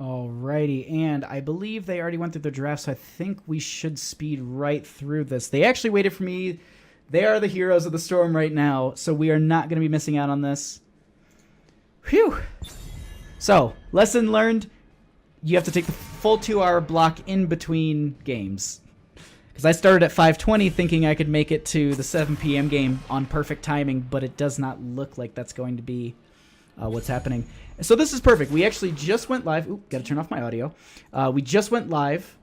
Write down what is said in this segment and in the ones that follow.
Alrighty, and I believe they already went through the draft, so I think we should speed right through this. They actually waited for me. They are the heroes of the storm right now, so we are not going to be missing out on this. Phew! So, lesson learned, you have to take the full 2-hour block in between games. Because I started at 5:20 thinking I could make it to the 7 p.m. game on perfect timing, but it does not look like that's going to be what's happening. So this is perfect. We actually just went live. Ooh, gotta turn off my audio. We just went live,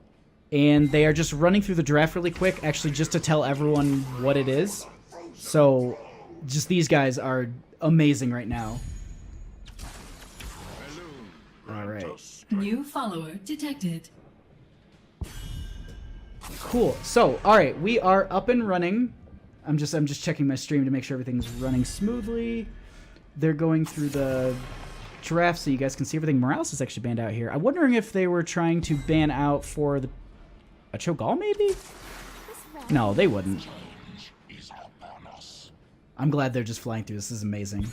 and they are just running through the draft really quick, actually just to tell everyone what it is. So just these guys are amazing right now. All right. New follower detected. Cool. So, all right, we are up and running. I'm just checking my stream to make sure everything's running smoothly. They're going through the draft so you guys can see everything. Morales is actually banned out here. I'm wondering if they were trying to ban out for a Cho'Gall, maybe? No, they wouldn't. I'm glad they're just flying through. This is amazing.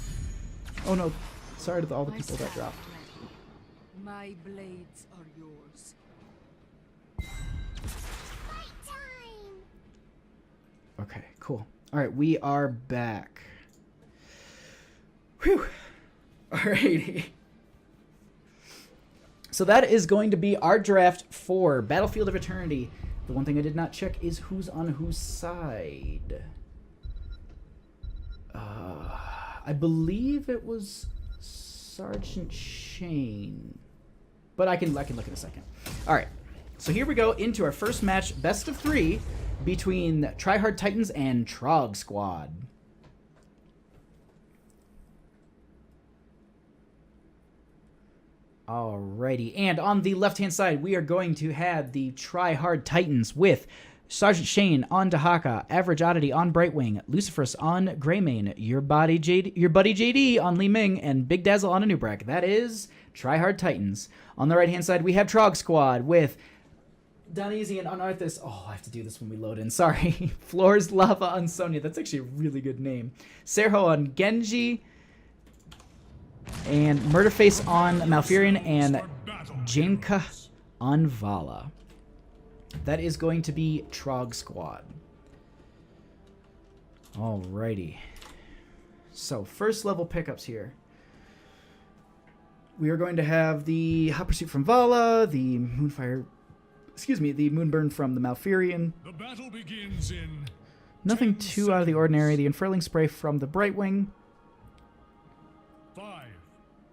Oh no, sorry to all the people that dropped. My blades are yours. Okay, cool. All right, we are back. Whew. Alrighty. So that is going to be our draft for Battlefield of Eternity. The one thing I did not check is who's on whose side. I believe it was Sergeant Shane. But I can look in a second. Alright. So here we go into our first match, best of 3, between Tryhard Titans and Trog Squad. Alrighty, and on the left-hand side, we are going to have the Tryhard Titans with Sergeant Shane on Dahaka, Average Oddity on Brightwing, Luciferus on Greymane, your buddy JD on Li Ming, and Big Dazzle on Anubrak. That is Tryhard Titans. On the right-hand side, we have Trog Squad with Donesian on Arthas. Oh, I have to do this when we load in. Sorry. Floors Lava on Sonya. That's actually a really good name. Serho on Genji. And Murderface on Malfurion. And Jainka on Vala. That is going to be Trog Squad. Alrighty. So, first level pickups here. We are going to have the Hot Pursuit from Vala, the Moonfire... the Moonburn from the Malfurion. The battle begins in Nothing too out of the ordinary. The Unfurling Spray from the Brightwing. 5,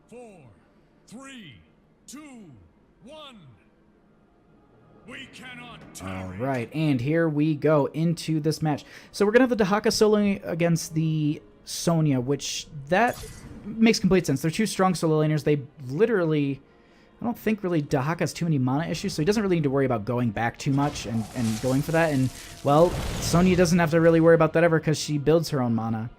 4, 3, 2, 1. We cannot All right, and here we go into this match. So we're going to have the Dahaka soloing against the Sonya, which that makes complete sense. They're two strong solo laners. They literally... I don't think really Dahaka has too many mana issues, so he doesn't really need to worry about going back too much and going for that. And, well, Sonya doesn't have to really worry about that ever because she builds her own mana.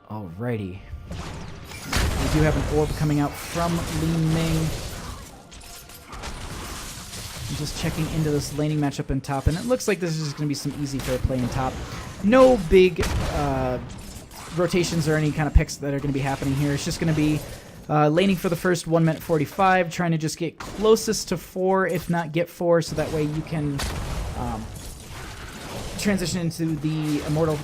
Alrighty. We do have an orb coming out from Li Ming. I'm just checking into this laning matchup in top, and it looks like this is just going to be some easy fair play in top. No big... rotations or any kind of picks that are going to be happening here. It's just going to be laning for the first 1 minute 45, trying to just get closest to 4, if not get 4, so that way you can transition into the Immortal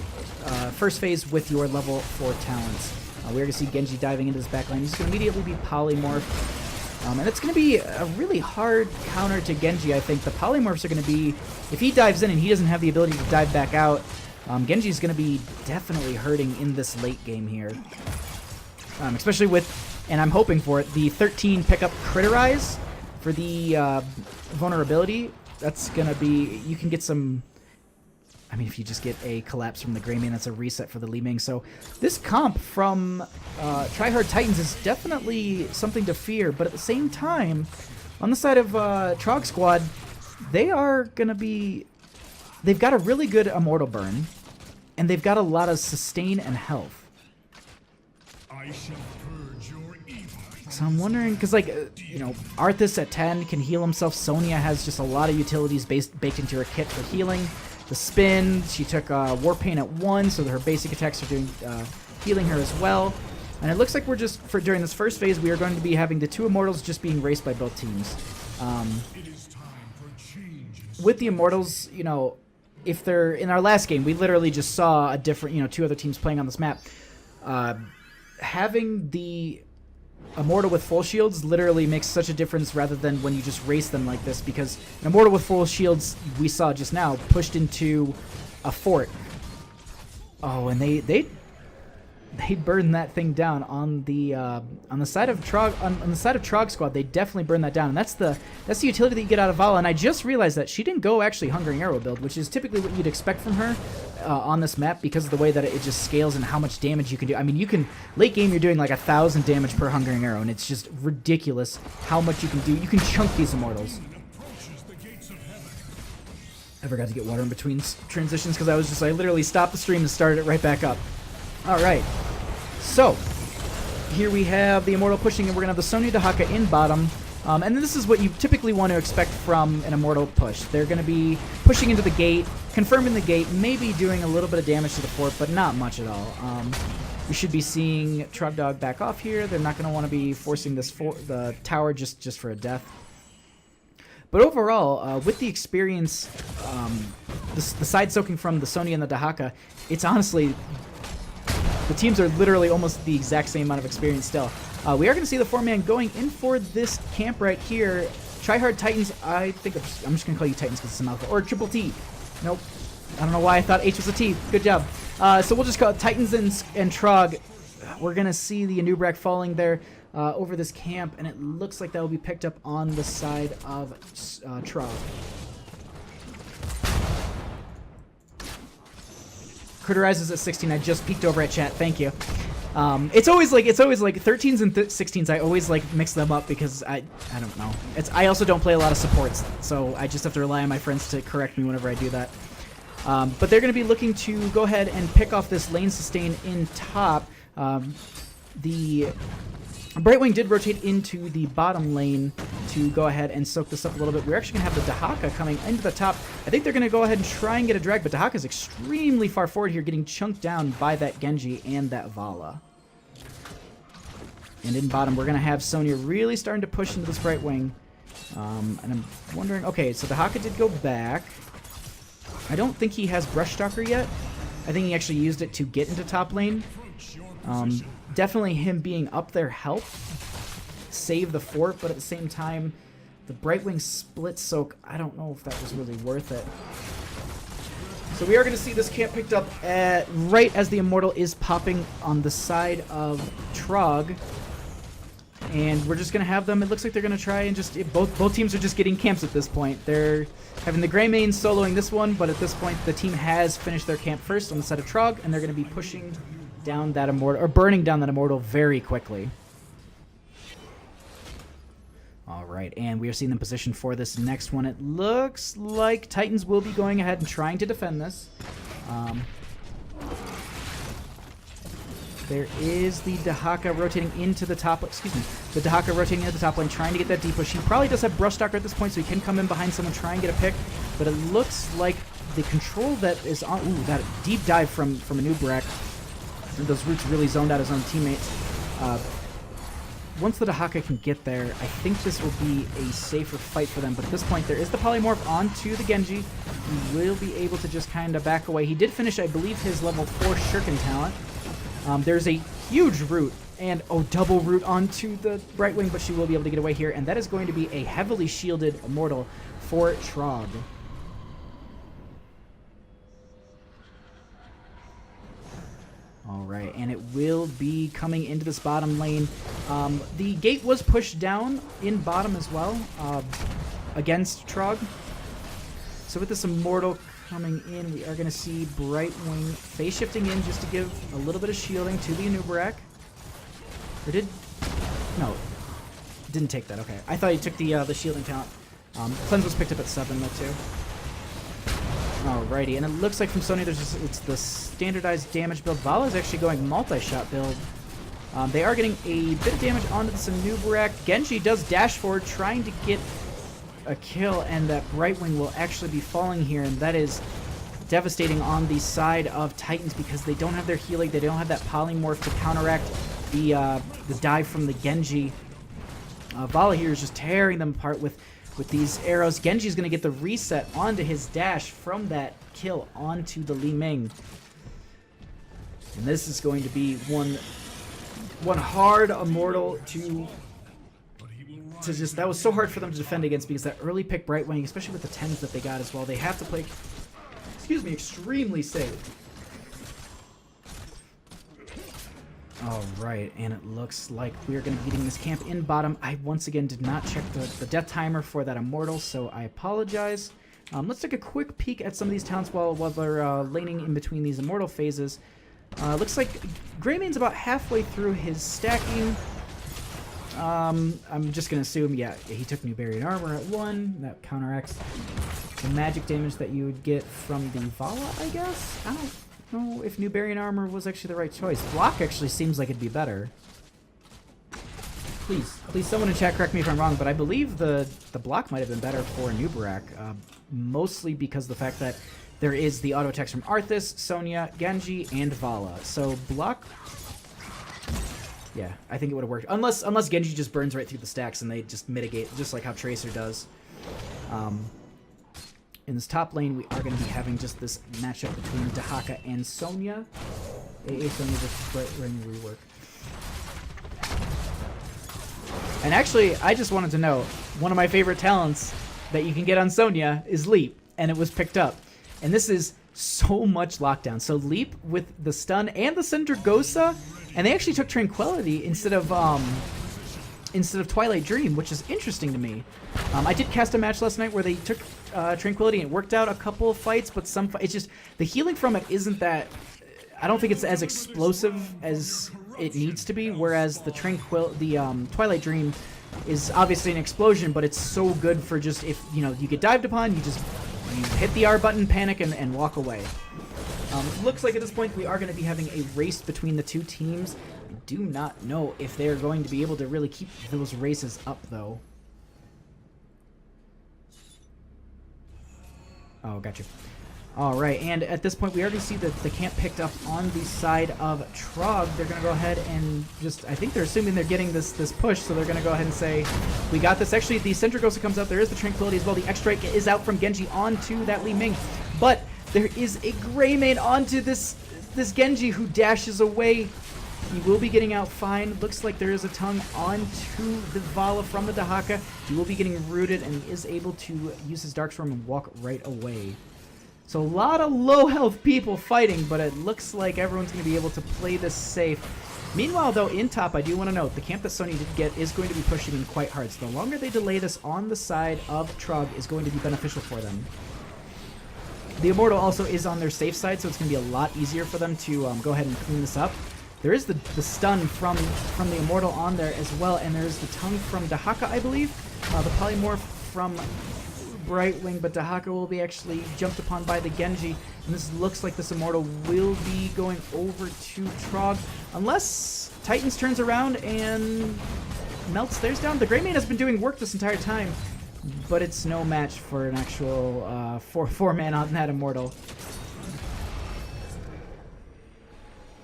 first phase with your level 4 talents. We're going to see Genji diving into this back lane. He's going to immediately be polymorphed. And it's going to be a really hard counter to Genji, I think. The polymorphs are going to be... If he dives in and he doesn't have the ability to dive back out, Genji's going to be definitely hurting in this late game here. Especially with, and I'm hoping for it, the 13 pickup Criterize for the vulnerability. That's going to be, you can get some, I mean, if you just get a collapse from the Greymane, that's a reset for the Li Ming. So this comp from Tryhard Titans is definitely something to fear, but at the same time, on the side of Trog Squad, they are going to be... They've got a really good Immortal Burn, and they've got a lot of sustain and health. I shall purge your evil. So I'm wondering, because, like, you know, Arthas at 10 can heal himself. Sonya has just a lot of utilities baked into her kit for healing. The spin, she took War Paint at 1, so her basic attacks are doing healing her as well. And it looks like we're just, during this first phase, we are going to be having the 2 Immortals just being raced by both teams. With the Immortals, you know, if they're, in our last game, we literally just saw a different, you know, 2 other teams playing on this map. Having the Immortal with full shields literally makes such a difference rather than when you just race them like this, because an Immortal with full shields, we saw just now, pushed into a fort. Oh, and they burned that thing down on the side of Trog, on the side of Trog squad. They definitely burned that down, and that's the utility that you get out of Vala. And I just realized that she didn't go actually Hungering Arrow build, which is typically what you'd expect from her on this map because of the way that it just scales and how much damage you can do. I mean, you can late game you're doing like 1,000 damage per Hungering Arrow, and it's just ridiculous how much you can do. You can chunk these Immortals. I forgot to get water in between transitions because I literally stopped the stream and started it right back up. All right, so here we have the Immortal pushing, and we're going to have the Sonya Dahaka in bottom. And this is what you typically want to expect from an Immortal push. They're going to be pushing into the gate, confirming the gate, maybe doing a little bit of damage to the fort, but not much at all. We should be seeing Trog Dog back off here. They're not going to want to be forcing the tower just for a death. But overall, with the experience, the side soaking from the Sonya and the Dahaka, it's honestly... The teams are literally almost the exact same amount of experience still. We are going to see the 4-man going in for this camp right here. Tryhard Titans, I think I'm just going to call you Titans because it's a mouthful. Or Triple T. Nope. I don't know why I thought H was a T. Good job. So we'll just call it Titans and Trog. We're going to see the Anubrak falling there over this camp, and it looks like that will be picked up on the side of Trog. Critterizes at 16. I just peeked over at chat. Thank you. It's always like 13s and 16s. I always like mix them up because I don't know. I also don't play a lot of supports, so I just have to rely on my friends to correct me whenever I do that. But they're going to be looking to go ahead and pick off this lane sustain in top. The Brightwing did rotate into the bottom lane to go ahead and soak this up a little bit. We're actually going to have the Dahaka coming into the top. I think they're going to go ahead and try and get a drag, but Dahaka is extremely far forward here, getting chunked down by that Genji and that Vala. And in bottom, we're going to have Sonya really starting to push into this Brightwing. And I'm wondering... Okay, so Dahaka did go back. I don't think he has Brush Stalker yet. I think he actually used it to get into top lane. Definitely him being up there helped save the fort, but at the same time, the Brightwing split soak, I don't know if that was really worth it. So we are going to see this camp picked up right as the Immortal is popping on the side of Trog. And we're just going to have them, it looks like they're going to try and just, both teams are just getting camps at this point. They're having the Grey Mane soloing this one, but at this point the team has finished their camp first on the side of Trog, and they're going to be pushing down that Immortal, or burning down that Immortal very quickly. Alright, and we are seeing them position for this next one. It looks like Titans will be going ahead and trying to defend this. There is the Dahaka rotating into the top, excuse me, the Dahaka rotating into the top lane, trying to get that deep push. He probably does have Brush Stalker at this point, so he can come in behind someone, try and get a pick, but it looks like the control that is on, ooh, that deep dive from Anubrak. Those roots really zoned out his own teammates. Once the Dahaka can get there, I think this will be a safer fight for them. But at this point, there is the Polymorph onto the Genji. He will be able to just kind of back away. He did finish, I believe, his level 4 Shuriken talent. There's a huge root, and double root onto the Brightwing, but she will be able to get away here. And that is going to be a heavily shielded Immortal for Trog. Alright, and it will be coming into this bottom lane. The gate was pushed down in bottom as well against Trog. So with this Immortal coming in, we are going to see Brightwing phase shifting in just to give a little bit of shielding to the Anubrak. Or did... No, didn't take that, okay. I thought he took the shielding talent. Cleanse was picked up at 7 though too. Alrighty, and it looks like from Sony it's the standardized damage build. Vala is actually going multi-shot build. They are getting a bit of damage onto this Anubrak. Genji does dash forward, trying to get a kill, and that Brightwing will actually be falling here, and that is devastating on the side of Titans because they don't have their healing, they don't have that Polymorph to counteract the dive from the Genji. Vala here is just tearing them apart with these arrows. Genji's going to get the reset onto his dash from that kill onto the Li Ming. And this is going to be one hard Immortal to just... That was so hard for them to defend against because that early pick Brightwing, especially with the 10s that they got as well, they have to play, excuse me, extremely safe. Alright, and it looks like we're going to be getting this camp in bottom. I once again did not check the death timer for that Immortal, so I apologize. Let's take a quick peek at some of these talents while we're laning in between these Immortal phases. Looks like Greymane's about halfway through his stacking. I'm just going to assume, yeah, he took New Barrier Armor at 1. That counteracts the magic damage that you would get from the Vala, I guess? I don't know if New Barrier Armor was actually the right choice. Block actually seems like it'd be better. Please someone in chat correct me if I'm wrong, but I believe the block might have been better for Nubarak, mostly because of the fact that there is the auto attacks from Arthas, Sonya, Genji, and Vala. So block, yeah, I think it would have worked. Unless Genji just burns right through the stacks and they just mitigate, just like how Tracer does. In this top lane, we are going to be having just this matchup between Dahaka and Sonya. AA Sonya versus Brightwing rework. And actually, I just wanted to know, one of my favorite talents that you can get on Sonya is Leap, and it was picked up. And this is so much lockdown. So Leap with the stun and the Syndragosa, and they actually took Tranquility instead of Twilight Dream, which is interesting to me. I did cast a match last night where they took Tranquility and it worked out a couple of fights, but it's just the healing from it isn't that. I don't think it's as explosive as it needs to be. Whereas the Twilight Dream is obviously an explosion, but it's so good for just if you get dived upon, you hit the R button, panic, and walk away. Looks like at this point we are going to be having a race between the two teams. I do not know if they're going to be able to really keep those races up, though. Oh, gotcha. Alright, and at this point we already see that the camp picked up on the side of Trog. They're going to go ahead and I think they're assuming they're getting this push, so they're going to go ahead and say, we got this. Actually, the Syndragosa comes out. There is the Tranquility as well. The X-Strike is out from Genji onto that Li Ming. But there is a Greymane onto this Genji who dashes away. He will be getting out fine. Looks like there is a tongue onto the Vala from the Dahaka. He will be getting rooted and he is able to use his Darkstorm and walk right away. So a lot of low health people fighting, but it looks like everyone's going to be able to play this safe. Meanwhile, though, in top, I do want to note, the camp that Sony did get is going to be pushing in quite hard. So the longer they delay this on the side of Trog is going to be beneficial for them. The Immortal also is on their safe side, so it's going to be a lot easier for them to go ahead and clean this up. There is the stun from the Immortal on there as well, and there's the tongue from Dahaka, I believe. The Polymorph from Brightwing, but Dahaka will be actually jumped upon by the Genji, and this looks like this Immortal will be going over to Trog, unless Titans turns around and melts theirs down. The Greymane has been doing work this entire time, but it's no match for an actual 4-man on that Immortal.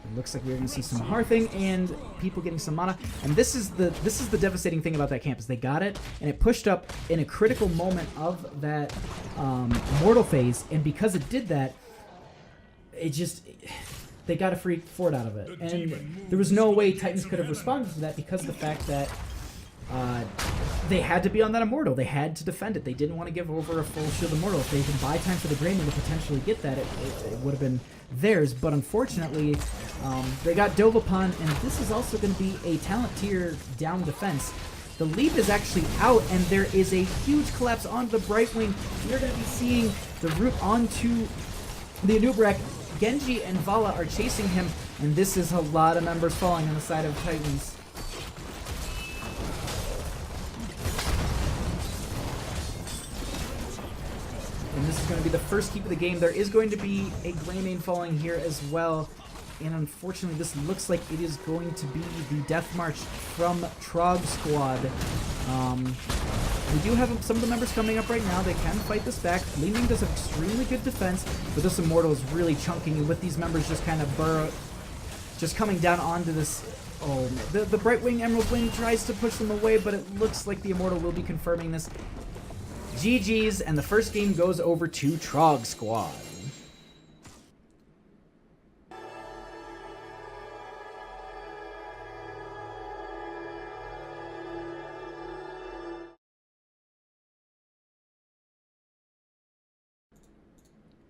It looks like we're going to see some hearthing and people getting some mana. And this is the devastating thing about that camp is they got it and it pushed up in a critical moment of that Immortal phase. And because it did that, they got a free fort out of it. And there was no way Titans could have responded to that because of the fact that they had to be on that Immortal. They had to defend it. They didn't want to give over a full shield Immortal. If they could buy time for the Greymane to potentially get that, it would have been theirs. But unfortunately, they got dove upon, and this is also going to be a talent tier down defense. The leap is actually out, and there is a huge collapse onto the Brightwing. You're going to be seeing the root onto the Anubarak. Genji and Vala are chasing him, and this is a lot of members falling on the side of Titans. And this is going to be the first keep of the game. There is going to be a Greymane falling here as well. And unfortunately, this looks like it is going to be the Death March from Trog Squad. We do have some of the members coming up right now. They can fight this back. Li Ming does have extremely good defense, but this Immortal is really chunking. And with these members just kind of just coming down onto this Oh, man. The Brightwing Emerald Wing tries to push them away, but it looks like the Immortal will be confirming this. GG's, and the first game goes over to Trog Squad.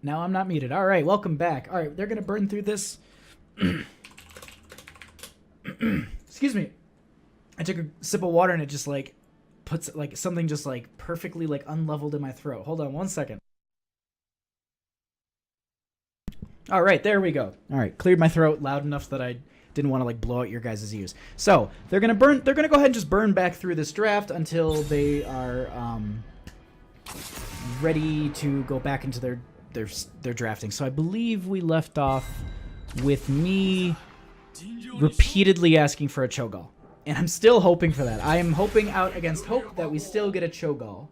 Now I'm not muted. All right, welcome back. All right, they're going to burn through this. Excuse me. I took a sip of water and it just like puts like something just like perfectly like unleveled in my throat. Hold on 1 second. All right, there we go. All right, cleared my throat loud enough that I didn't want to like blow out your guys' ears. So they're gonna go ahead and just burn back through this draft until they are ready to go back into their drafting. So I believe we left off with me repeatedly asking for a Cho'Gall. And I'm still hoping for that. I am hoping out against hope that we still get a Cho'Gall.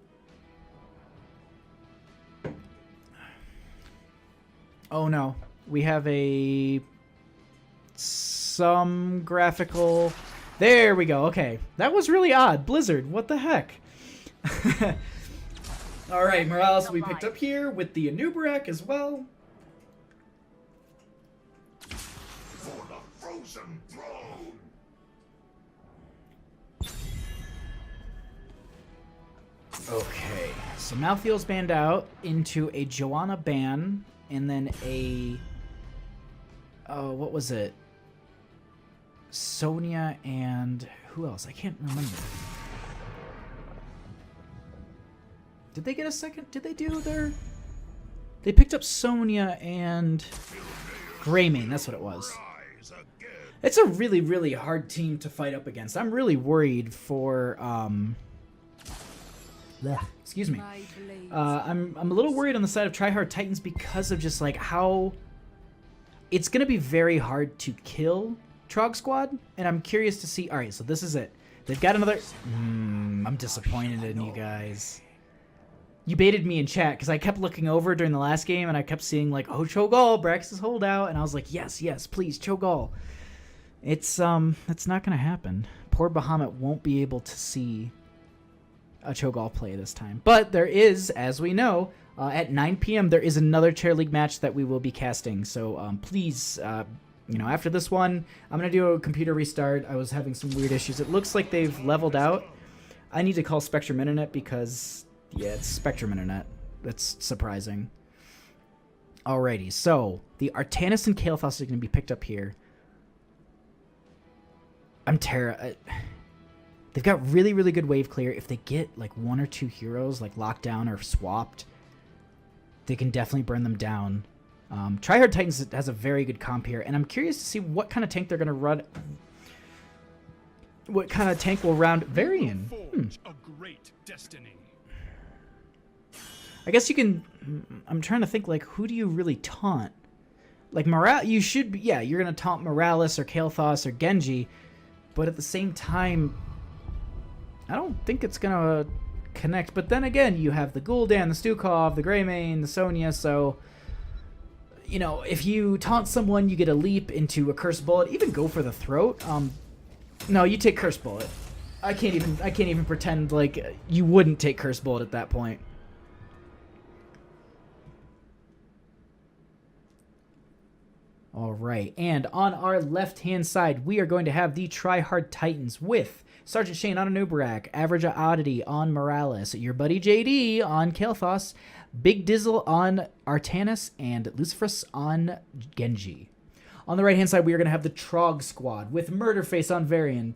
Oh no. We have some graphical... There we go. Okay. That was really odd. Blizzard, what the heck? Alright, Morales will be picked up here with the Anubarak as well. For the frozen throne. Okay, so Malthael's banned out into a Joanna ban, and then a... Oh, what was it? Sonya and... Who else? I can't remember. Did they get a second? Did they do their... They picked up Sonya and... Greymane, that's what it was. It's a really, really hard team to fight up against. I'm really worried for... Excuse me. I'm a little worried on the side of Tryhard Titans because of just like how... It's going to be very hard to kill Trog Squad, and I'm curious to see... Alright, so this is it. They've got another... I'm disappointed in you guys. You baited me in chat, because I kept looking over during the last game, and I kept seeing, like, oh, Cho'Gall, Brax's holdout, and I was like, yes, yes, please, Cho'Gall. It's not going to happen. Poor Bahamut won't be able to see a Cho'Gall play this time. But there is, as we know, at 9 p.m., there is another Chair League match that we will be casting, so please... you know, after this one, I'm going to do a computer restart. I was having some weird issues. It looks like they've leveled out. I need to call Spectrum Internet because, yeah, it's Spectrum Internet. That's surprising. Alrighty, so the Artanis and Kael'thas are going to be picked up here. They've got really, really good wave clear. If they get, like, 1 or 2 heroes, like, locked down or swapped, they can definitely burn them down. Tryhard Titans has a very good comp here, and I'm curious to see what kind of tank they're going to run. What kind of tank will round Varian? A great destiny. I guess you can... I'm trying to think, like, who do you really taunt? Like, you should be... Yeah, you're going to taunt Morales or Kael'thas or Genji, but at the same time, I don't think it's going to connect. But then again, you have the Gul'dan, the Stukov, the Greymane, the Sonya, so... You know, if you taunt someone, you get a leap into a Curse Bullet. Even go for the throat. No, you take Curse Bullet. I can't even pretend like you wouldn't take Curse Bullet at that point. All right, and on our left-hand side, we are going to have the Tryhard Titans with Sergeant Shane on Anubarak, Average Oddity on Morales, your buddy JD on Kael'thas, Big Dizzle on Artanis, and Luciferus on Genji. On the right-hand side, we are going to have the Trog Squad with Murderface on Varian,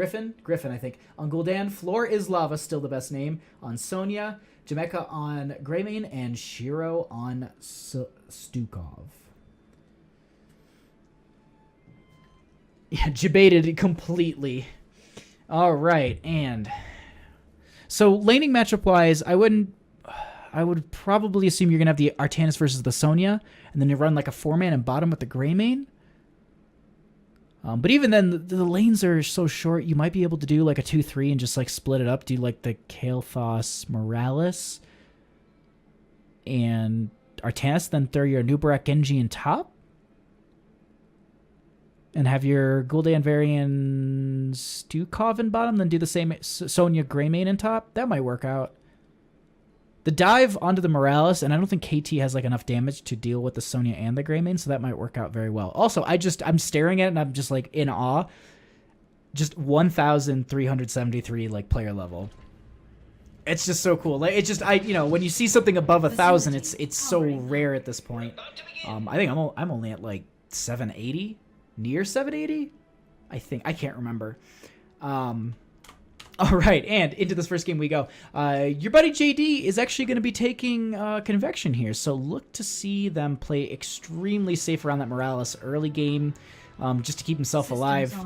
Griffin, I think, on Gul'dan, Floor is Lava, still the best name, on Sonya, Jamaica on Greymane, and Shiro on Stukov. Yeah, debated completely. All right, and... So, laning matchup-wise, I would probably assume you're going to have the Artanis versus the Sonya, and then you run like a 4-man and bottom with the Greymane. But even then, the lanes are so short, you might be able to do like a 2-3 and just like split it up, do like the Kael'thas Morales and Artanis, then throw your Anubarak Genji in top. and have your Gul'dan Varian Stukov in bottom, then do the same Sonya Greymane in top. That might work out. The dive onto the Morales, and I don't think KT has like enough damage to deal with the Sonya and the Greymane, so that might work out very well. Also, I'm staring at it and I'm just like in awe. Just 1,373 like player level. It's just so cool. Like it's just when you see something above 1,000, it's so rare at this point. I think I'm only at like 780, near 780. I think I can't remember. All right, and into this first game we go. Your buddy JD is actually going to be taking Convection here, so look to see them play extremely safe around that Morales early game, just to keep himself alive.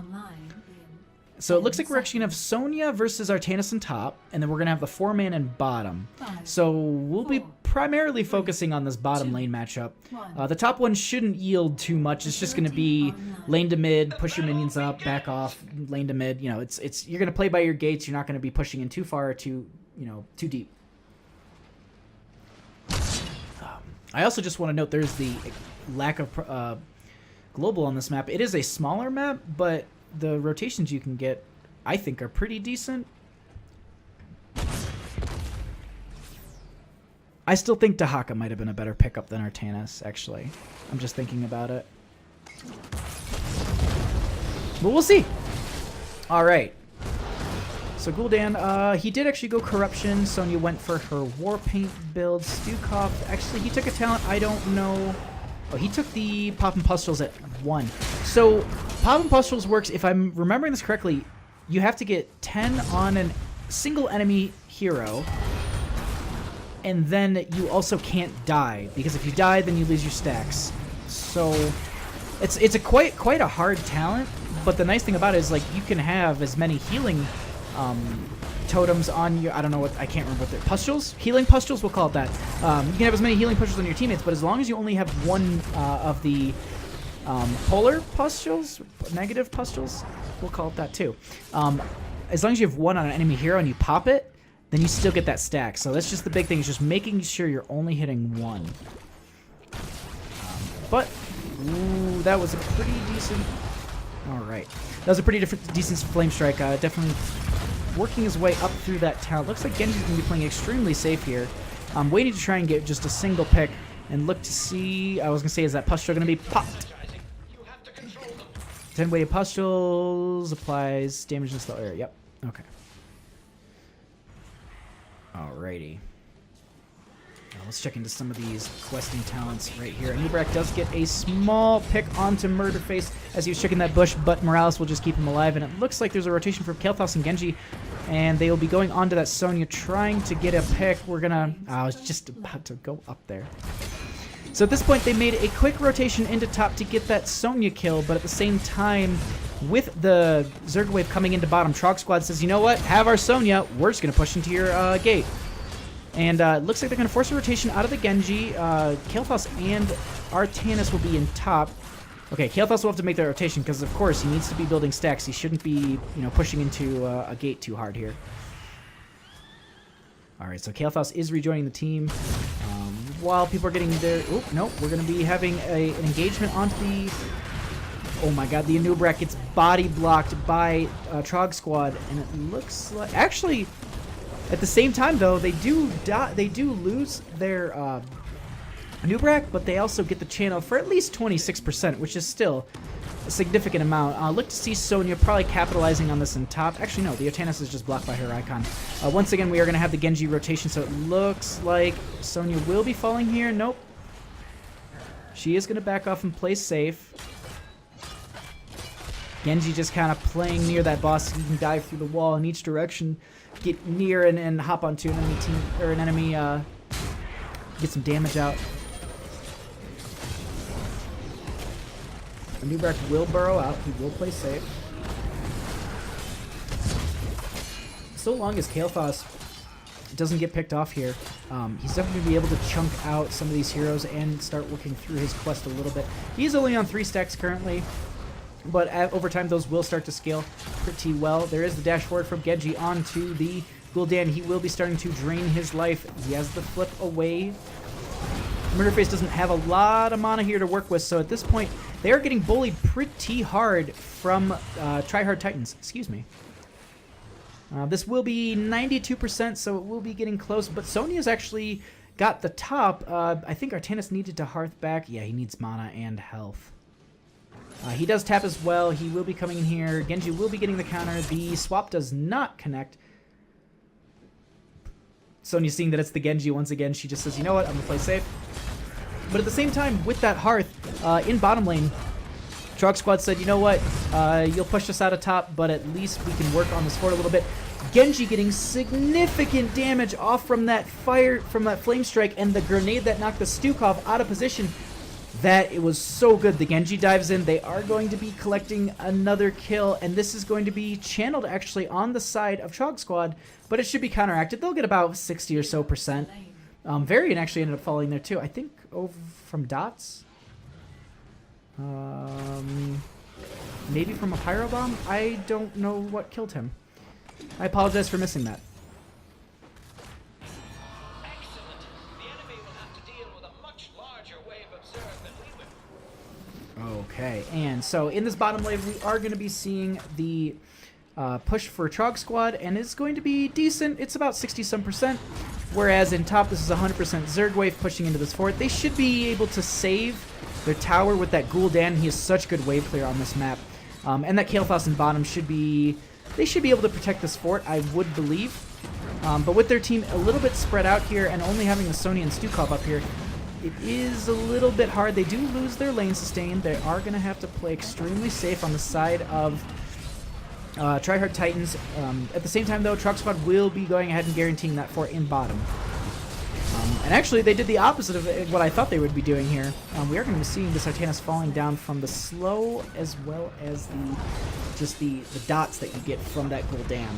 So it looks like we're actually going to have Sonya versus Artanis in top, and then we're going to have the 4-man in bottom. So we'll be primarily focusing on this bottom lane matchup. The top one shouldn't yield too much. It's just going to be lane to mid, push your minions up, back off, lane to mid. You know, it's you're going to play by your gates. You're not going to be pushing in too far or too deep. I also just want to note there's the lack of global on this map. It is a smaller map, but the rotations you can get, I think, are pretty decent. I still think Dahaka might have been a better pickup than Artanis, actually. I'm just thinking about it. But we'll see. All right. So Gul'dan, he did actually go Corruption. Sonya went for her Warpaint build. Stukov, actually, he took a talent. I don't know. Oh, he took the Pop and Pustules at 1. So Pop and Pustules works, if I'm remembering this correctly, you have to get 10 on a single enemy hero, and then you also can't die, because if you die, then you lose your stacks. So it's a quite a hard talent, but the nice thing about it is like you can have as many healing totems on your, I don't know what, I can't remember what they're, pustules? Healing pustules, we'll call it that. You can have as many healing pustules on your teammates, but as long as you only have one of the polar pustules, negative pustules, we'll call it that too. As long as you have one on an enemy hero and you pop it, then you still get that stack. So that's just the big thing, is just making sure you're only hitting one. But, ooh, that was a pretty decent, alright. That was a pretty decent Flame Strike, definitely working his way up through that town. Looks like Genji's going to be playing extremely safe here. I'm waiting to try and get just a single pick and look to see, I was going to say, is that Pustule going to be popped? 10-way Pustules applies damage in slow area. Yep. Okay. Alrighty. Now let's check into some of these questing talents right here. Nubrak does get a small pick onto Murderface as he was checking that bush, but Morales will just keep him alive, and it looks like there's a rotation for Kael'thas and Genji, and they will be going onto that Sonya, trying to get a pick. We're gonna... I was just about to go up there. So at this point, they made a quick rotation into top to get that Sonya kill, but at the same time, with the Zerg wave coming into bottom, Trog Squad says, you know what, have our Sonya, we're just going to push into your gate. And it looks like they're going to force a rotation out of the Genji. Kael'thas and Artanis will be in top. Okay, Kael'thas will have to make that rotation because, of course, he needs to be building stacks. He shouldn't be, pushing into a gate too hard here. All right, so Kael'thas is rejoining the team. While people are getting their... Oh, no, we're going to be having an engagement onto the... Oh my god, the Anubrak gets body blocked by Trog Squad, and it looks like... Actually, at the same time, though, they do lose their Anubrak, but they also get the channel for at least 26%, which is still a significant amount. Look to see Sonya probably capitalizing on this in top. Actually, no, the Artanis is just blocked by her icon. Once again, we are going to have the Genji rotation, so it looks like Sonya will be falling here. Nope. She is going to back off and play safe. Genji just kind of playing near that boss. He can dive through the wall in each direction, get near and hop onto an enemy team, or an enemy, get some damage out. Nubrak will burrow out. He will play safe. So long as Kael'thas doesn't get picked off here, he's definitely going to be able to chunk out some of these heroes and start working through his quest a little bit. He's only on 3 stacks currently, but over time those will start to scale pretty well. There is the dash forward from Genji onto the Gul'dan. He will be starting to drain his life. He has the flip away. Murderface doesn't have a lot of mana here to work with, so at this point, they are getting bullied pretty hard from Tryhard Titans. Excuse me. This will be 92%, so it will be getting close, but Sonya's actually got the top. I think Artanis needed to Hearth back. Yeah, he needs mana and health. He does tap as well. He will be coming in here. Genji will be getting the counter. The swap does not connect. Sonya's seeing that it's the Genji once again. She just says, you know what, I'm going to play safe. But at the same time, with that Hearth, in bottom lane, Trog Squad said, you know what, you'll push us out of top, but at least we can work on this fort a little bit. Genji getting significant damage off from that fire, from that flame strike, and the grenade that knocked the Stukov out of position. That it was so good. The Genji dives in. They are going to be collecting another kill, and this is going to be channeled actually on the side of Trog Squad, but it should be counteracted. They'll get about 60 or so %. Varian actually ended up falling there too. I think over from dots. Maybe from a pyro bomb. I don't know what killed him. I apologize for missing that. Okay, and so in this bottom lane, we are going to be seeing the push for Trog Squad, and it's going to be decent. It's about 60-some %, whereas in top, this is 100% Zerg wave pushing into this fort. They should be able to save their tower with that Gul'dan. He has such good wave clear on this map. And that Kael'thas in bottom should be... They should be able to protect this fort, I would believe. But with their team a little bit spread out here and only having the Sonya and Stukov up here, it is a little bit hard. They do lose their lane sustain. They are going to have to play extremely safe on the side of Tryhard Titans. At the same time, though, Trog Squad will be going ahead and guaranteeing that fort in bottom. And actually, they did the opposite of what I thought they would be doing here. We are going to be seeing this Artanis falling down from the slow as well as the dots that you get from that Gul'dan.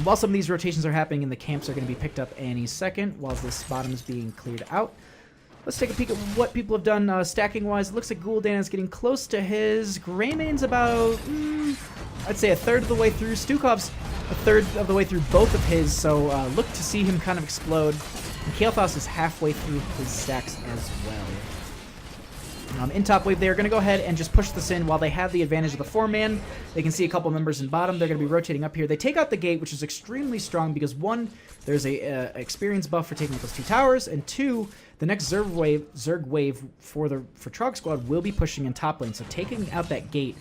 While some of these rotations are happening and the camps are going to be picked up any second, while this bottom is being cleared out. Let's take a peek at what people have done stacking-wise. It looks like Gul'dan is getting close to his. Greymane's about, I'd say, a third of the way through. Stukov's a third of the way through both of his, so look to see him kind of explode. And Kael'thas is halfway through his stacks as well. In top wave, they're going to go ahead and just push this in while they have the advantage of the 4-man. They can see a couple members in bottom. They're going to be rotating up here. They take out the gate, which is extremely strong because, one, there's a experience buff for taking out those 2 towers, and 2, the next Zerg wave for Trog Squad will be pushing in top lane. So taking out that gate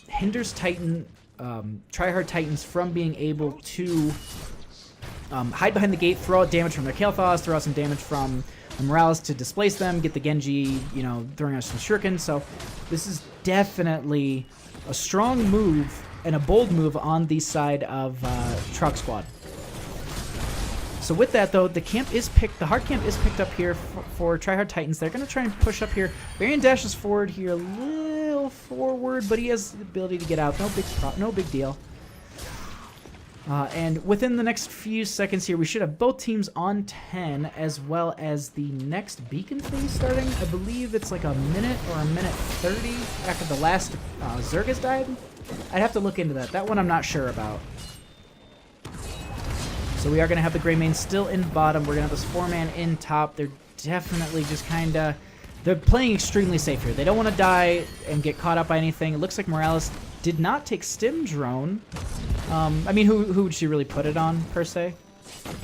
hinders Tryhard Titans from being able to hide behind the gate, throw out damage from their Kael'thas, throw out some damage from Morales to displace them, get the Genji, you know, throwing out some shuriken. So this is definitely a strong move and a bold move on the side of Trog Squad. So with that, though, the hard camp is picked up here for Tryhard Titans. They're going to try and push up here. Varian dashes forward here a little forward, but he has the ability to get out. No big deal. And within the next few seconds here, we should have both teams on 10, as well as the next beacon phase starting. I believe it's like a minute or a minute 30 after the last Zerg has died. I'd have to look into that. That one I'm not sure about. So we are going to have the Greymane still in bottom. We're going to have this 4-man in top. They're definitely just kind of... They're playing extremely safe here. They don't want to die and get caught up by anything. It looks like Morales did not take Stim Drone. I mean, who would she really put it on, per se?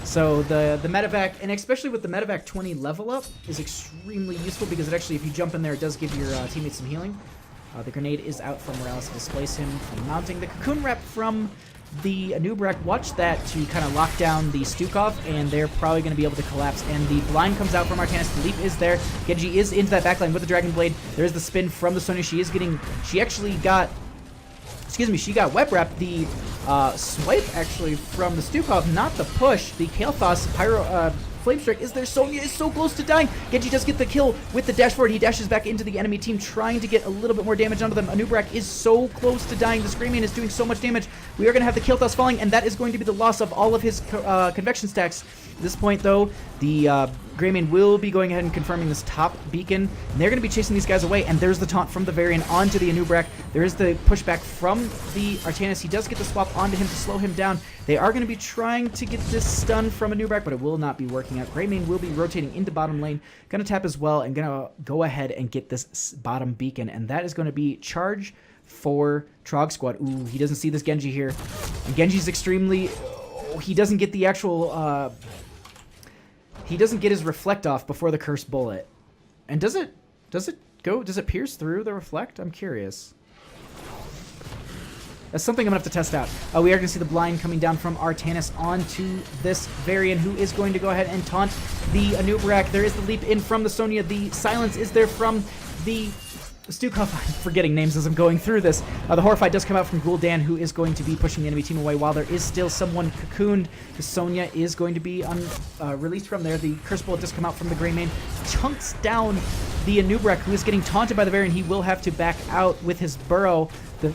So the medevac, and especially with the medevac 20 level up, is extremely useful because it actually, if you jump in there, it does give your teammates some healing. The grenade is out from Morales to displace him from mounting. The cocoon wrap from the Anub'arak, watch that to kind of lock down the Stukov, and they're probably going to be able to collapse. And the blind comes out from Artanis. The leap is there. Genji is into that backline with the Dragon Blade. There's the spin from the Sonya. She actually got... Excuse me, she got web wrap. The swipe actually from the Stukov, not the push. The Kael'thas Pyro Flame Strike is there. Sonya is so close to dying. Genji does get the kill with the dash forward. He dashes back into the enemy team, trying to get a little bit more damage onto them. Anub'arak is so close to dying. The Screaming is doing so much damage. We are going to have the Kael'thas falling, and that is going to be the loss of all of his convection stacks. At this point, though, the Greymane will be going ahead and confirming this top beacon, and they're going to be chasing these guys away, and there's the taunt from the Varian onto the Anubrak. There is the pushback from the Artanis. He does get the swap onto him to slow him down. They are going to be trying to get this stun from Anubrak, but it will not be working out. Greymane will be rotating into bottom lane, going to tap as well, and going to go ahead and get this bottom beacon, and that is going to be charge for Trog Squad. Ooh, he doesn't see this Genji here, and Genji's extremely... he doesn't get the actual... he doesn't get his reflect off before the cursed bullet. And does it pierce through the reflect? I'm curious. That's something I'm going to have to test out. We are going to see the blind coming down from Artanis onto this Varian, who is going to go ahead and taunt the Anubrak. There is the leap in from the Sonya. The silence is there from the Stukov. I'm forgetting names as I'm going through this. The Horrified does come out from Gul'dan, who is going to be pushing the enemy team away while there is still someone cocooned. The Sonya is going to be released from there. The Curse Bullet does come out from the Greymane. Chunks down the Anubrak, who is getting taunted by the Varian. He will have to back out with his burrow. The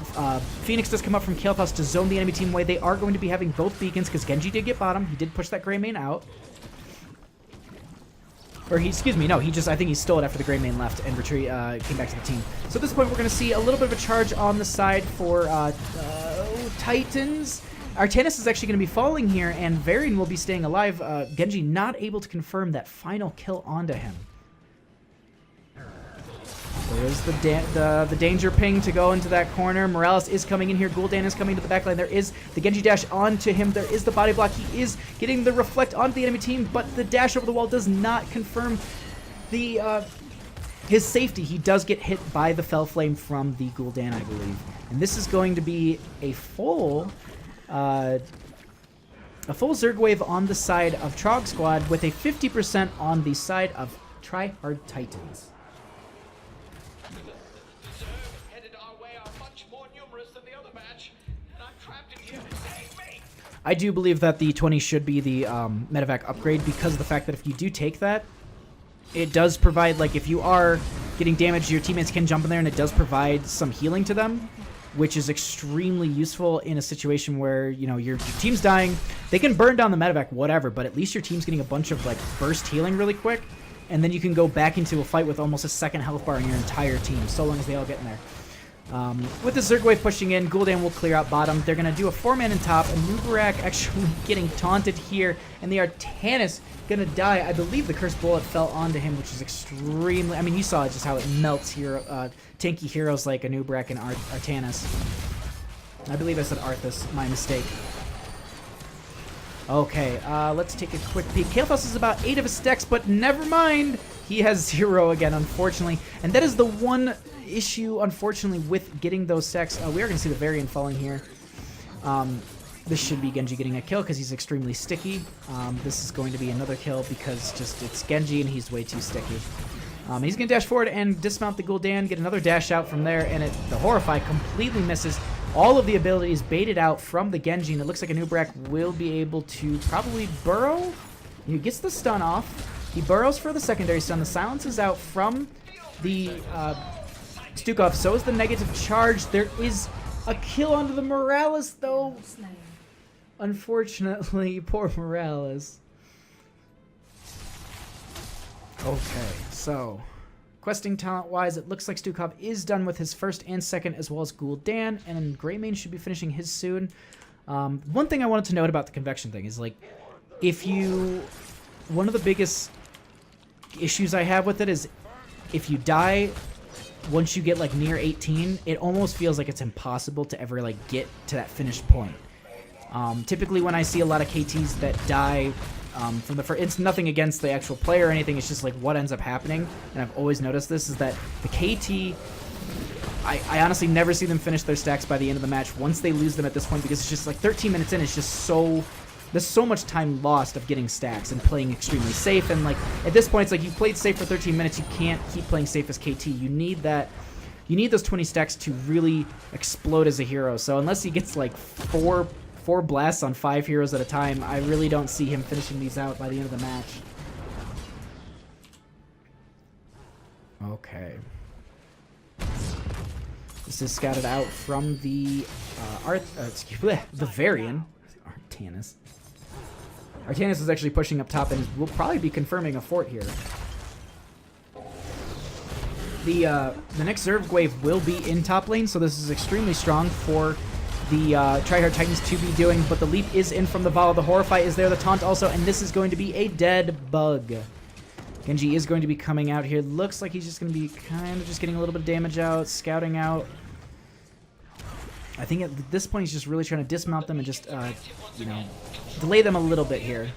Phoenix does come up from Kael'thas to zone the enemy team away. They are going to be having both beacons because Genji did get bottom. He did push that Greymane out. Or excuse me, no, I think he stole it after the Greymane left and came back to the team. So at this point, we're going to see a little bit of a charge on the side for Titans. Artanis is actually going to be falling here, and Varian will be staying alive. Genji not able to confirm that final kill onto him. There is the danger ping to go into that corner. Morales is coming in here. Gul'dan is coming to the backline. There is the Genji dash onto him. There is the body block. He is getting the reflect onto the enemy team, but the dash over the wall does not confirm the his safety. He does get hit by the Fell Flame from the Gul'dan, I believe. And this is going to be a full Zerg wave on the side of Trog Squad with a 50% on the side of Tryhard Titans. I do believe that the 20 should be the medevac upgrade because of the fact that if you do take that, it does provide, like, if you are getting damaged, your teammates can jump in there and it does provide some healing to them, which is extremely useful in a situation where, you know, your team's dying. They can burn down the medevac, whatever, but at least your team's getting a bunch of, like, burst healing really quick, and then you can go back into a fight with almost a second health bar in your entire team, so long as they all get in there. With the Zerg wave pushing in, Gul'dan will clear out bottom. They're going to do a 4-man in top, and Mubarak actually getting taunted here, and the Artanis going to die. I believe the Cursed Bullet fell onto him, which is extremely... I mean, you saw just how it melts here. Tanky heroes like Anubrak and Artanis. I believe I said Arthas. My mistake. Okay, let's take a quick peek. Kael'thas is about 8 of his stacks, but never mind. He has 0 again, unfortunately. And that is the one issue, unfortunately, with getting those stacks. We are going to see the Varian falling here. This should be Genji getting a kill because he's extremely sticky. This is going to be another kill because just it's Genji and he's way too sticky. He's going to dash forward and dismount the Gul'dan, get another dash out from there, and the Horrify completely misses. All of the abilities baited out from the Genji, and it looks like Anubrak will be able to probably burrow. He gets the stun off. He burrows for the secondary stun. The silence is out from the Stukov. So is the negative charge. There is a kill onto the Morales, though. Unfortunately, poor Morales. Okay, so questing talent-wise, it looks like Stukov is done with his first and second, as well as Gul'dan, and Greymane should be finishing his soon. One thing I wanted to note about the convection thing is, like, one of the biggest issues I have with it is if you die once you get, like, near 18, it almost feels like it's impossible to ever, like, get to that finished point. Typically when I see a lot of KTs that die from the first, it's nothing against the actual player or anything, it's just like what ends up happening, and I've always noticed this, is that the KT, I honestly never see them finish their stacks by the end of the match once they lose them at this point, because it's just like 13 minutes in, it's just so... There's so much time lost of getting stacks and playing extremely safe, and like at this point it's like you played safe for 13 minutes, you can't keep playing safe as KT. You need that, you need those 20 stacks to really explode as a hero. So unless he gets like four blasts on 5 heroes at a time, I really don't see him finishing these out by the end of the match. Okay. This is scouted out from the the Varian. Artanis. Artanis is actually pushing up top and will probably be confirming a fort here. The next Zerg wave will be in top lane, so this is extremely strong for the Tryhard Titans to be doing, but the leap is in from the Vala. The Horrify is there, the taunt also, and this is going to be a dead bug. Genji is going to be coming out here. Looks like he's just going to be kind of just getting a little bit of damage out, scouting out. I think at this point he's just really trying to dismount them and just, you know, delay them a little bit here.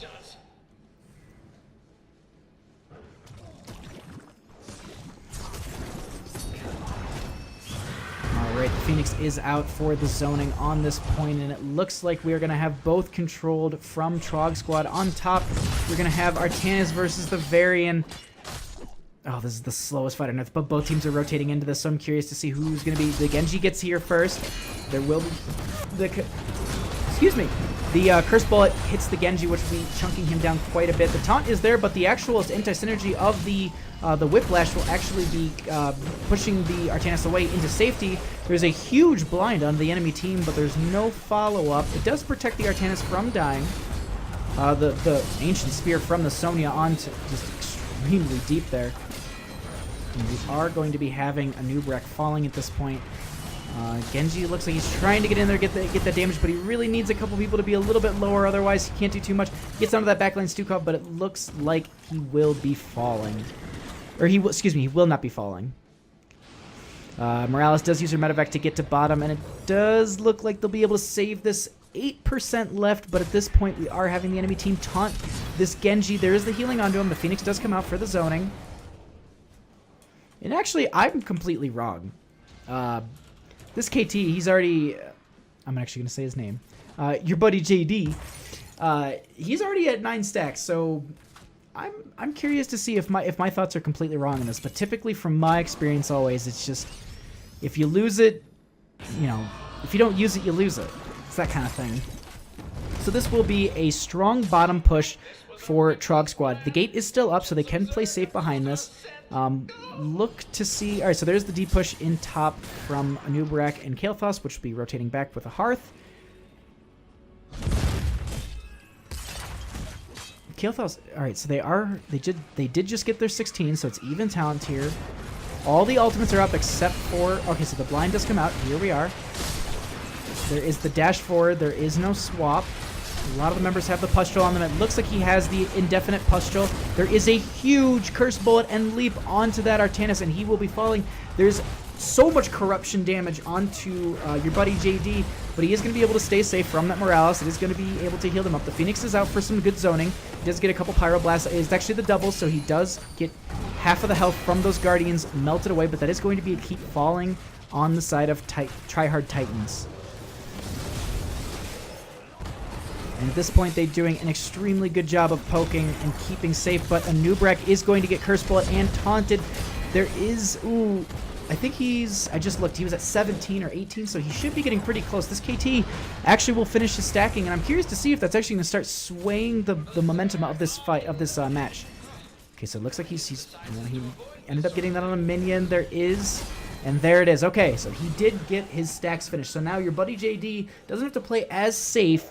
Alright, the Phoenix is out for the zoning on this point, and it looks like we are going to have both controlled from Trog Squad. On top, we're going to have Artanis versus the Varian. Oh, this is the slowest fight on earth, but both teams are rotating into this, so I'm curious to see who's going to be. The Genji gets here first. There will be the... Excuse me. The Curse Bullet hits the Genji, which will be chunking him down quite a bit. The taunt is there, but the actual anti-synergy of the Whiplash will actually be pushing the Artanis away into safety. There's a huge blind on the enemy team, but there's no follow-up. It does protect the Artanis from dying. The Ancient Spear from the Sonya onto just extremely deep there. And we are going to be having a Nubrek falling at this point. Genji looks like he's trying to get in there, get that damage, but he really needs a couple people to be a little bit lower, otherwise he can't do too much. Gets onto that backline Stukov, but it looks like he will be falling. Or he will, excuse me, he will not be falling. Morales does use her medevac to get to bottom, and it does look like they'll be able to save this. 8% left, but at this point we are having the enemy team taunt this Genji. There is the healing onto him. The Phoenix does come out for the zoning. And actually, I'm completely wrong. This KT, he's already... I'm actually going to say his name. Your buddy JD. He's already at 9 stacks, so I'm curious to see if my thoughts are completely wrong in this. But typically, from my experience always, it's just... If you lose it, you know... If you don't use it, you lose it. It's that kind of thing. So this will be a strong bottom push for Trog Squad. The gate is still up, so they can play safe behind this. Look to see... Alright, so there's the deep push in top from Anubarak and Kael'thas, which will be rotating back with a Hearth. Kael'thas... Alright, so they did just get their 16, so it's even talent here. All the ultimates are up except for... Okay, so the blind does come out. Here we are. There is the dash forward. There is no swap. A lot of the members have the pustule on them. It looks like he has the indefinite pustule. There is a huge curse bullet and leap onto that Artanis, and he will be falling. There's so much corruption damage onto your buddy JD, but he is going to be able to stay safe from that Morales. It is going to be able to heal them up. The Phoenix is out for some good zoning. He does get a couple Pyroblasts. It's actually the double, so he does get half of the health from those Guardians melted away, but that is going to be a keep falling on the side of Tryhard Titans. And at this point, they're doing an extremely good job of poking and keeping safe, but Anubarak is going to get Curse Bullet and taunted. There is... Ooh, I think he's... I just looked. He was at 17 or 18, so he should be getting pretty close. This KT actually will finish his stacking, and I'm curious to see if that's actually going to start swaying the momentum of this fight, of this match. Okay, so it looks like he ended up getting that on a minion. There is... And there it is. Okay, so he did get his stacks finished. So now your buddy JD doesn't have to play as safe.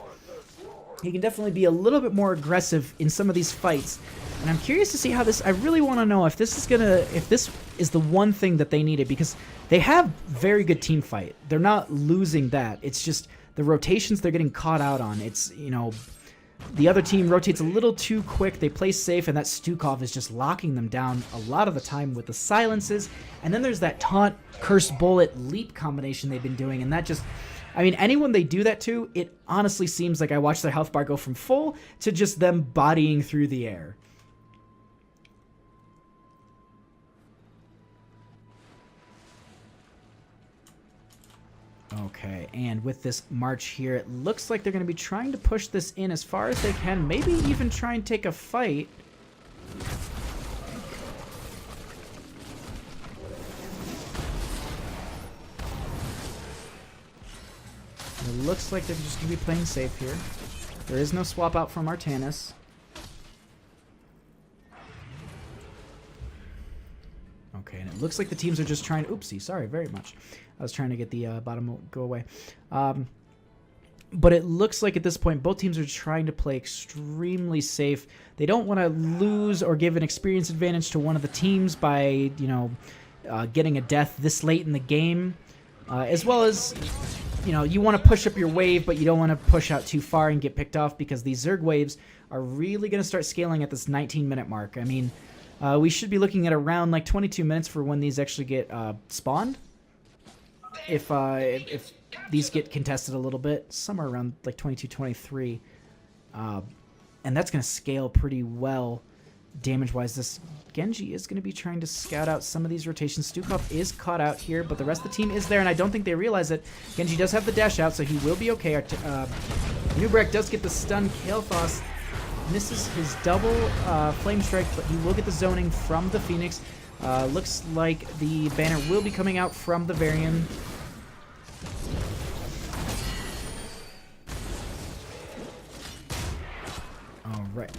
He can definitely be a little bit more aggressive in some of these fights. And I'm curious to see how this... I really want to know if this is if this is the one thing that they needed, because they have very good team fight. They're not losing that. It's just the rotations they're getting caught out on. It's, you know, the other team rotates a little too quick. They play safe, and that Stukov is just locking them down a lot of the time with the silences. And then there's that taunt, curse, bullet, leap combination they've been doing, and that just... I mean, anyone they do that to, it honestly seems like I watch their health bar go from full to just them bodying through the air. Okay, and with this march here, it looks like they're going to be trying to push this in as far as they can, maybe even try and take a fight. It looks like they're just going to be playing safe here. There is no swap out from Artanis. Okay, and it looks like the teams are just trying... Oopsie, sorry very much. I was trying to get the bottom go away. But it looks like at this point, both teams are trying to play extremely safe. They don't want to lose or give an experience advantage to one of the teams by, getting a death this late in the game. As well as, you want to push up your wave, but you don't want to push out too far and get picked off because these Zerg waves are really going to start scaling at this 19-minute mark. I mean, we should be looking at around like 22 minutes for when these actually get spawned. If these get contested a little bit, somewhere around like 22, 23. And that's going to scale pretty well damage-wise. This Genji is going to be trying to scout out some of these rotations. Stukov is caught out here, but the rest of the team is there, and I don't think they realize it. Genji does have the dash out, so he will be okay. Nubrek does get the stun. Kael'thas misses his double flame strike, but he will get the zoning from the Phoenix. Looks like the banner will be coming out from the Varian. Alright.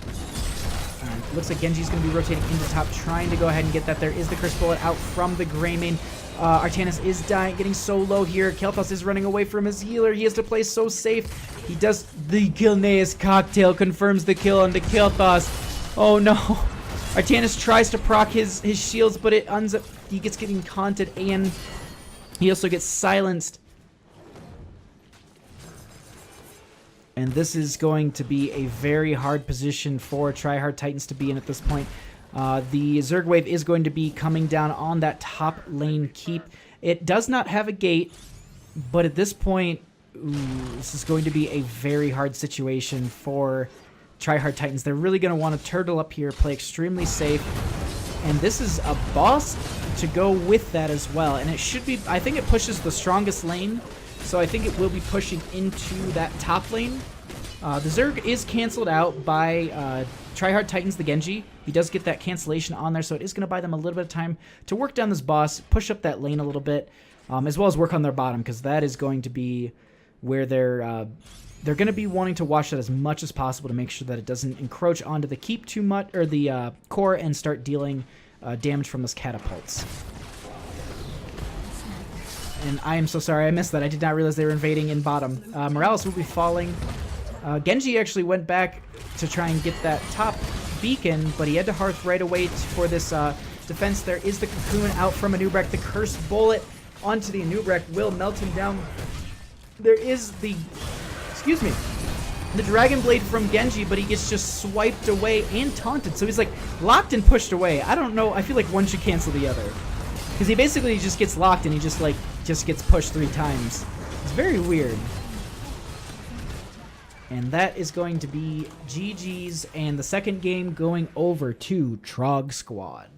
Looks like Genji's going to be rotating into top, trying to go ahead and get that. There is the Curse Bullet out from the Greymane. Artanis is dying, getting so low here. Kael'thas is running away from his healer. He has to play so safe. He does the Gilneas cocktail, confirms the kill on the Kael'thas. Oh no. Artanis tries to proc his shields, but it ends up, he gets getting taunted, and he also gets silenced. And this is going to be a very hard position for Tryhard Titans to be in at this point. The Zerg wave is going to be coming down on that top lane keep. It does not have a gate, but at this point, this is going to be a very hard situation for Tryhard Titans. They're really going to want to turtle up here, play extremely safe. And this is a boss to go with that as well. And it should be, I think it pushes the strongest lane. So I think it will be pushing into that top lane. The Zerg is canceled out by Tryhard Titans, the Genji. He does get that cancellation on there, so it is going to buy them a little bit of time to work down this boss, push up that lane a little bit, as well as work on their bottom, because that is going to be where they're going to be wanting to watch that as much as possible to make sure that it doesn't encroach onto the keep too much, or the core, and start dealing damage from those catapults. And I am so sorry I missed that. I did not realize they were invading in bottom. Morales will be falling. Genji actually went back to try and get that top beacon, but he had to hearth right away for this defense. There is the cocoon out from Anubrek. The cursed bullet onto the Anubrek will melt him down. There is the, the Dragon Blade from Genji, but he gets just swiped away and taunted. So he's like locked and pushed away. I don't know. I feel like one should cancel the other. Because he basically just gets locked and he just gets pushed 3 times. It's very weird. And that is going to be GG's, and the second game going over to Trog Squad.